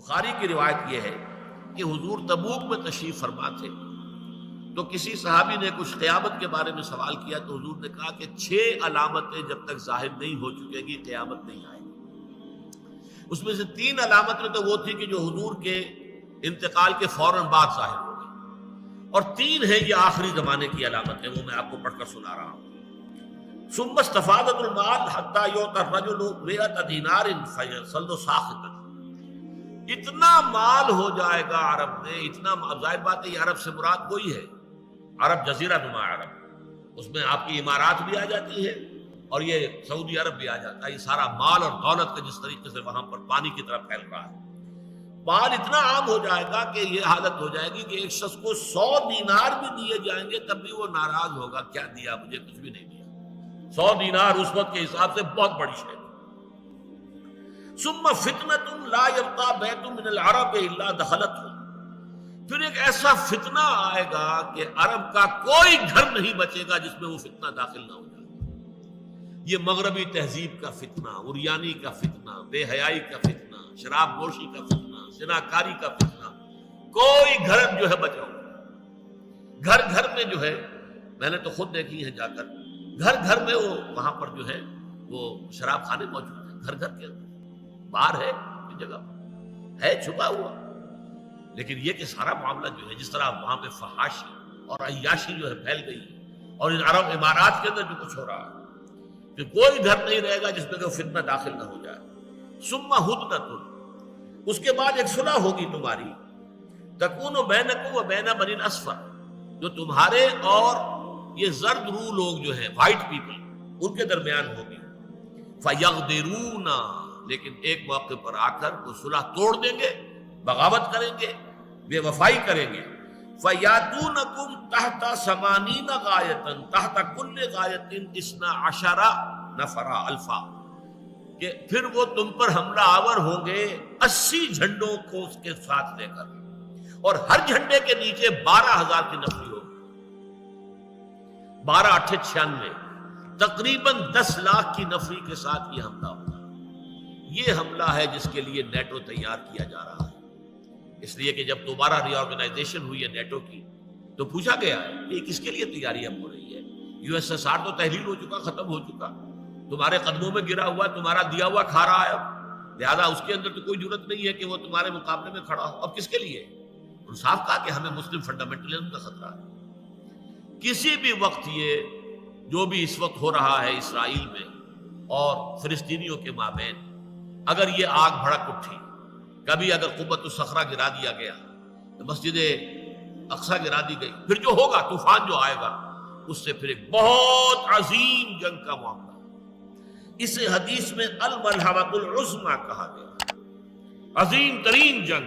بخاری کی روایت یہ ہے کہ حضور تبوک میں تشریف فرما تھے تو کسی صحابی نے کچھ قیامت کے بارے میں سوال کیا تو حضور نے کہا کہ 6 علامتیں جب تک ظاہر نہیں ہو چکے گی قیامت نہیں آئے گی۔ اس میں سے 3 علامتیں تو وہ تھی کہ جو حضور کے انتقال کے فوراً بعد ظاہر ہو گئی، اور 3 ہیں یہ آخری زمانے کی علامتیں، وہ میں آپ کو پڑھ کر سنا رہا ہوں۔ ثم استفادت المال حتى يؤتى الرجل 100 دینار فيصل ساخطا، اتنا مال ہو جائے گا عرب میں، اتنا ظاہر بات ہے یہ عرب سے مراد وہی ہے، عرب جزیرہ نما عرب، اس میں آپ کی امارات بھی آ جاتی ہے اور یہ سعودی عرب بھی آ جاتا ہے، یہ سارا مال اور دولت کا جس طریقے سے وہاں پر پانی کی طرف پھیل رہا ہے، مال اتنا عام ہو جائے گا کہ یہ حالت ہو جائے گی کہ ایک شخص کو 100 دینار بھی دیے جائیں گے تب بھی وہ ناراض ہوگا، کیا دیا مجھے، کچھ بھی نہیں دیا۔ 100 دینار اس وقت کے حساب سے بہت بڑی شے۔ ثم فتنة لا يبقى بیت من العرب الا دخلته، پھر ایک ایسا فتنہ آئے گا کہ عرب کا کوئی گھر نہیں بچے گا جس میں وہ فتنہ داخل نہ ہو جائے۔ یہ مغربی تہذیب کا فتنہ، عریانی کا فتنہ، بے حیائی کا فتنہ، شراب نوشی کا فتنہ، زناکاری کا فتنہ، کوئی گھر جو ہے بچا ہوا، گھر گھر میں جو ہے، میں نے تو خود دیکھی ہے جا کر، گھر گھر میں وہ وہاں پر جو ہے وہ شراب خانے موجود ہیں، گھر گھر کے اندر، باہر ہے کوئی جگہ ہے چھپا ہوا، لیکن یہ کہ سارا معاملہ جو ہے جس طرح وہاں پہ فحاشی اور عیاشی جو ہے پھیل گئی ہے، اور ان عرب امارات کے اندر جو کچھ ہو رہا ہے کہ کوئی گھر نہیں رہے گا جس میں کہ فتنہ داخل نہ ہو جائے۔ ثم ہدنۃ، اس کے بعد ایک صلح ہوگی تمہاری، تکون بینکم و بین بنی الاصفر، جو تمہارے اور یہ زرد رو لوگ جو ہیں وائٹ پیپل ان کے درمیان ہوگی۔ فیغدرون، لیکن ایک موقع پر آ کر وہ صلح توڑ دیں گے، بغاوت کریں گے، بے وفائی کریں گے۔ فیاتونکم تحت 80 غایۃ، تحت کل غایۃ 12 نفر الفا، کہ پھر وہ تم پر حملہ آور ہوں گے 80 جھنڈوں کو اس کے ساتھ لے کر، اور ہر جھنڈے کے نیچے 12,000 کی نفری ہوگی، 12 8 96، تقریباً 10 لاکھ کی نفری کے ساتھ یہ حملہ ہوگا۔ یہ حملہ ہے جس کے لیے نیٹو تیار کیا جا رہا ہے، اس لیے کہ جب دوبارہ ری آرگنائزیشن ہوئی ہے نیٹو کی تو پوچھا گیا ہے کہ کس کے لیے تیاری اب ہو رہی ہے؟ USSR تو تحلیل ہو چکا، ختم ہو چکا، تمہارے قدموں میں گرا ہوا، تمہارا دیا ہوا کھا رہا ہے، اب لہذا اس کے اندر تو کوئی ضرورت نہیں ہے کہ وہ تمہارے مقابلے میں کھڑا ہو، اب کس کے لیے؟ انہوں نے صاف کہا کہ ہمیں مسلم فنڈامنٹلزم کا خطرہ ہے۔ کسی بھی وقت یہ جو بھی اس وقت ہو رہا ہے اسرائیل میں اور فلسطینیوں کے مابین، اگر یہ آگ بھڑک اٹھی، کبھی اگر قبۃ الصخرہ گرا دیا گیا، مسجد اقصی گرا دی گئی، پھر جو ہوگا طوفان جو آئے گا اس سے پھر ایک بہت عظیم جنگ کا معاملہ ہے۔ اسے حدیث میں الملحمۃ العظمیٰ کہا گیا، عظیم ترین جنگ۔